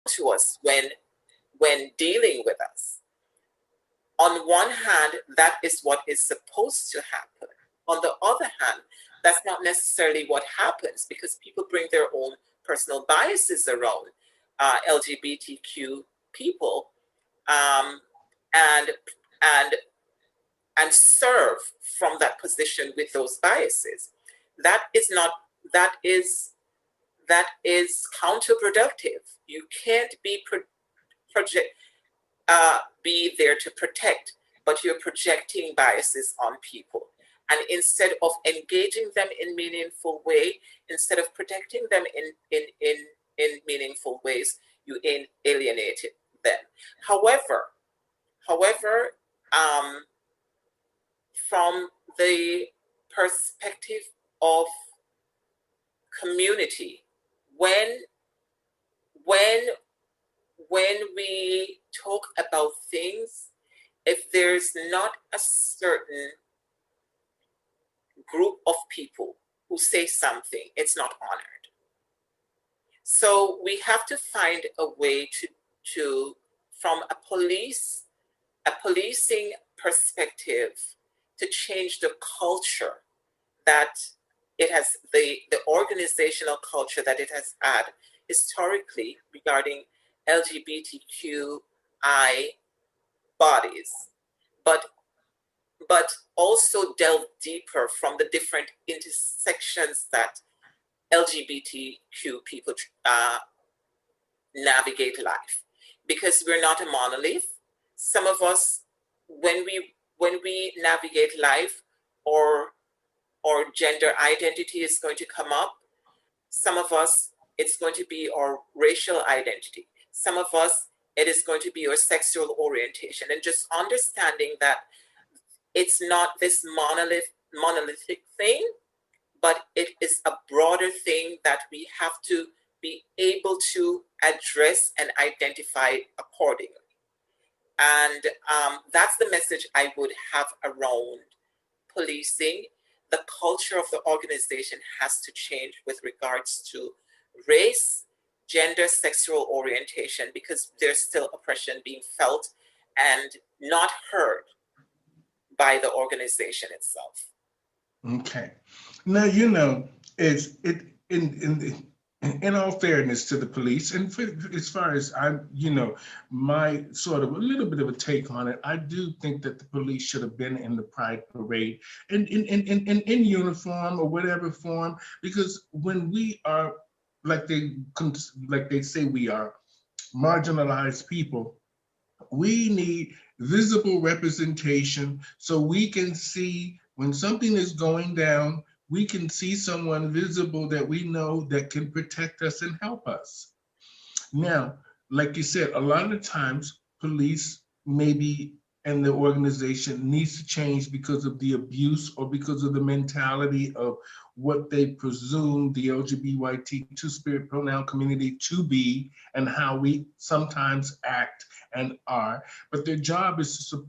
to us when dealing with us. On one hand, that is what is supposed to happen. On the other hand, that's not necessarily what happens, because people bring their own personal biases around LGBTQ people, um, and and and serve from that position with those biases. That is not that is counterproductive. You can't be there to protect, but you're projecting biases on people. And instead of engaging them in meaningful way, instead of protecting them in meaningful ways, you alienate them. However, however, from the perspective of community, when when when we talk about things, if there's not a certain group of people who say something, it's not honored. So we have to find a way to from a policing perspective, to change the culture that it has, the organizational culture that it has had historically regarding LGBTQI bodies, but also delve deeper from the different intersections that LGBTQ people navigate life, because we're not a monolith. Some of us, when we navigate life, or gender identity is going to come up. Some of us, it's going to be our racial identity. Some of us, it is going to be your sexual orientation. And just understanding that it's not this monolithic thing, but it is a broader thing that we have to be able to address and identify accordingly. And that's the message I would have around policing. The culture of the organization has to change with regards to race, gender, sexual orientation, because there's still oppression being felt and not heard by the organization itself. Okay. Now, it's it in all fairness to the police, and as far as my sort of a little bit of a take on it, I do think that the police should have been in the Pride Parade in uniform or whatever form, because when we are like they say we are marginalized people, we need visible representation so we can see when something is going down, we can see someone visible that we know that can protect us and help us. Now, like you said, a lot of times police maybe and the organization needs to change because of the abuse or because of the mentality of what they presume the LGBT two-spirit pronoun community to be and how we sometimes act and are. But their job is to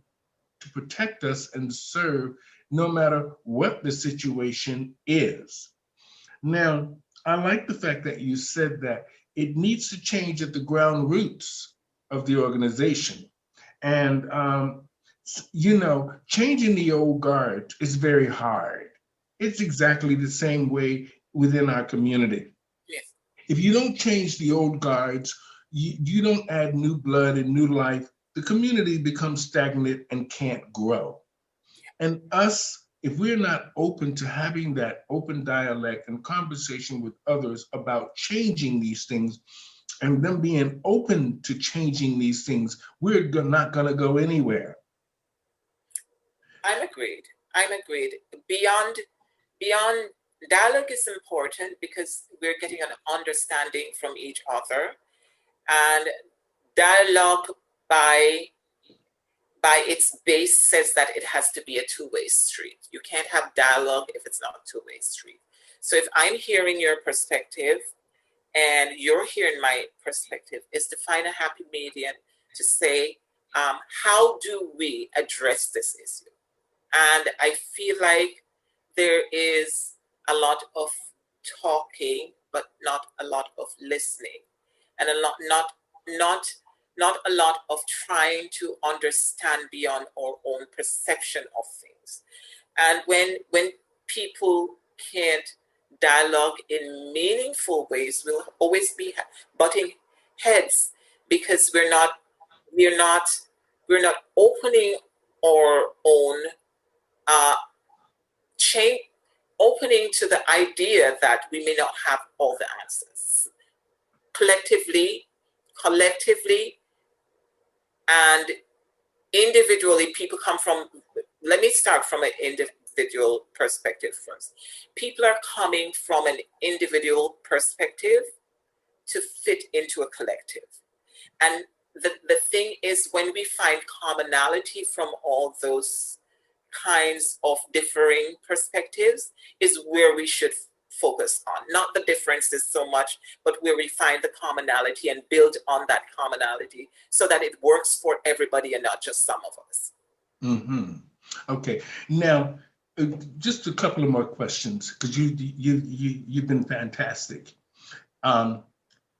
protect us and serve no matter what the situation is. Now, I like the fact that you said that it needs to change at the ground roots of the organization. And, changing the old guard is very hard. It's exactly the same way within our community. Yes. If you don't change the old guards, you don't add new blood and new life, the community becomes stagnant and can't grow. And us, if we're not open to having that open dialect and conversation with others about changing these things and them being open to changing these things, we're not going to go anywhere. I'm agreed. I'm agreed. Beyond dialogue is important because we're getting an understanding from each other, and dialogue by its base says that it has to be a two-way street. You can't have dialogue if it's not a two-way street. So if I'm hearing your perspective and you're hearing my perspective, is to find a happy medium to say, how do we address this issue? And I feel like there is a lot of talking, but not a lot of listening, and a lot not not not a lot of trying to understand beyond our own perception of things. And when people can't dialogue in meaningful ways, we'll always be butting heads because we're not we're not opening our own uh, chain, opening to the idea that we may not have all the answers. Collectively, and individually, people come from, let me start from an individual perspective first. People are coming from an individual perspective to fit into a collective. And the thing is, when we find commonality from all those kinds of differing perspectives, is where we should focus on. Not the differences so much, but where we find the commonality and build on that commonality so that it works for everybody and not just some of us. Mm-hmm. Okay. Now, just a couple of more questions because you've been fantastic. Um,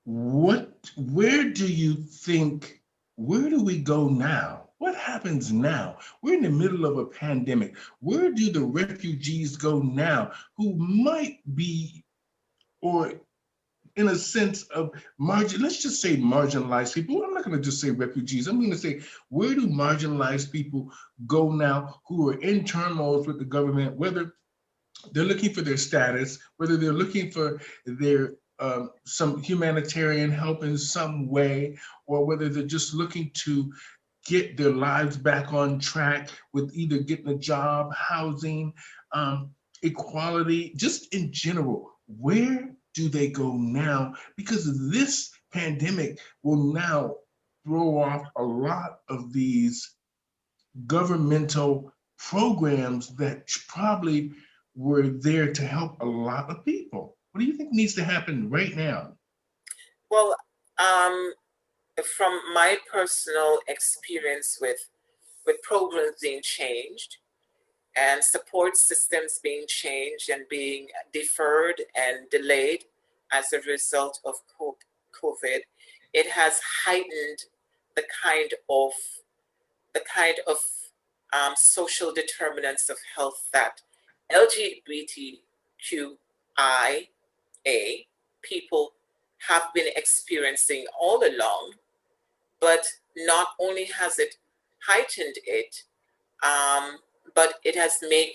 where do you think, where do we go now? What happens now? We're in the middle of a pandemic. Where do the refugees go now who might be, or in a sense of let's just say marginalized people. I'm not going to just say refugees. I'm going to say, where do marginalized people go now who are in turmoil with the government, whether they're looking for their status, whether they're looking for their some humanitarian help in some way, or whether they're just looking to get their lives back on track with either getting a job, housing, equality, just in general. Where do they go now? Because this pandemic will now throw off a lot of these governmental programs that probably were there to help a lot of people. What do you think needs to happen right now? Well, from my personal experience with programs being changed and support systems being changed and being deferred and delayed as a result of COVID, it has heightened the kind of social determinants of health that LGBTQIA people have been experiencing all along. But not only has it heightened it, but it has made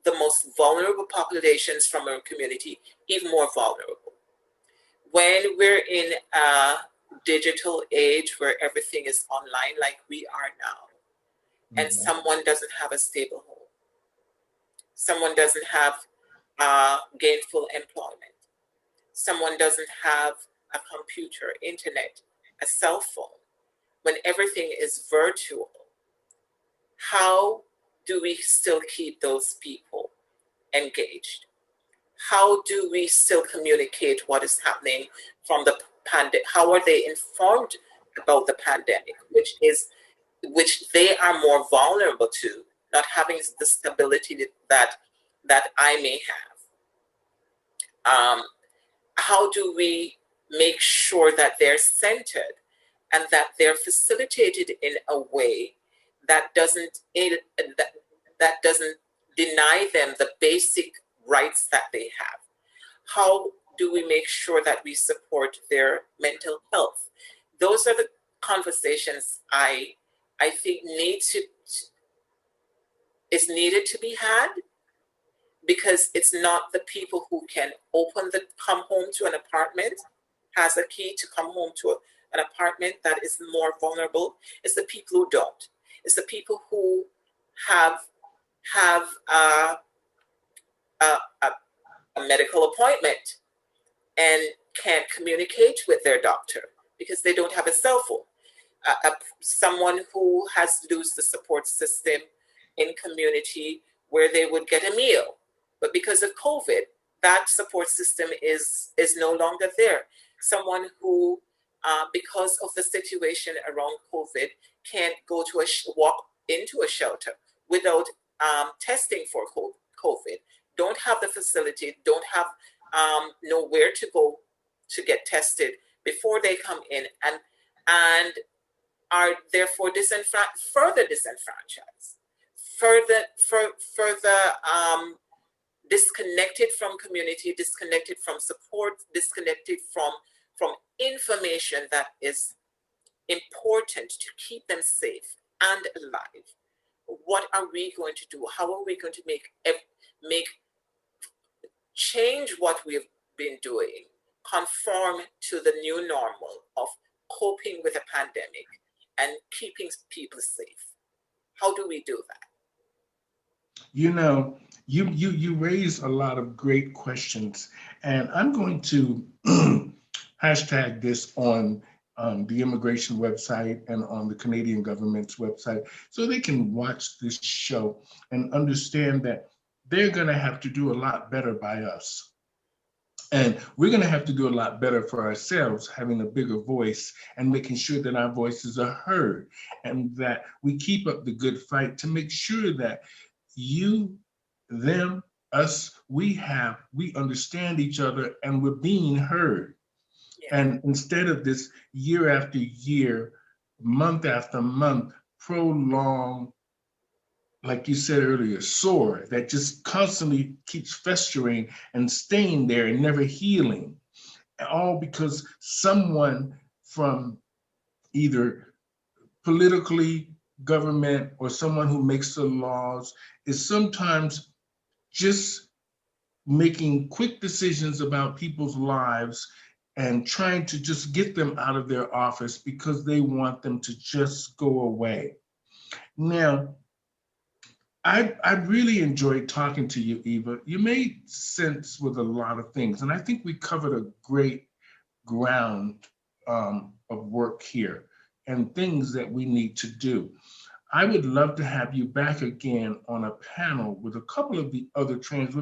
the most vulnerable populations from our community even more vulnerable. When we're in a digital age where everything is online like we are now, and Mm-hmm. someone doesn't have a stable home, someone doesn't have gainful employment, someone doesn't have a computer, internet, a cell phone, when everything is virtual, how do we still keep those people engaged? How do we still communicate what is happening from the pandemic? How are they informed about the pandemic, which they are more vulnerable to, not having the stability that I may have? How do we make sure that they're centered and that they're facilitated in a way that doesn't deny them the basic rights that they have? How do we make sure that we support their mental health? Those are the conversations I think is needed to be had, because it's not the people who can come home to an apartment, has a key to come home to an apartment that is more vulnerable. It's the people who don't. It's the people who have a, a, a medical appointment and can't communicate with their doctor because they don't have a cell phone. Someone who has lost the support system in community where they would get a meal, but because of COVID, that support system is no longer there. Someone who, because of the situation around COVID, can't go to walk into a shelter without testing for COVID. Don't have the facility. Don't have nowhere to go to get tested before they come in, and are therefore further disenfranchised, further disconnected from community, disconnected from support, disconnected from information that is important to keep them safe and alive. What are we going to do? How are we going to make change what we've been doing conform to the new normal of coping with a pandemic and keeping people safe? How do we do that? You know, you raise a lot of great questions, and I'm going to hashtag this on the immigration website and on the Canadian government's website so they can watch this show and understand that they're going to have to do a lot better by us. And we're going to have to do a lot better for ourselves, having a bigger voice and making sure that our voices are heard and that we keep up the good fight to make sure that you, them, us, we understand each other and we're being heard. Yeah. And instead of this year after year, month after month, prolonged, like you said earlier, sore that just constantly keeps festering and staying there and never healing, all because someone from either politically, government, or someone who makes the laws is sometimes just making quick decisions about people's lives and trying to just get them out of their office because they want them to just go away. Now, I really enjoyed talking to you, Eva. You made sense with a lot of things, and I think we covered a great ground of work here and things that we need to do. I would love to have you back again on a panel with a couple of the other trans women.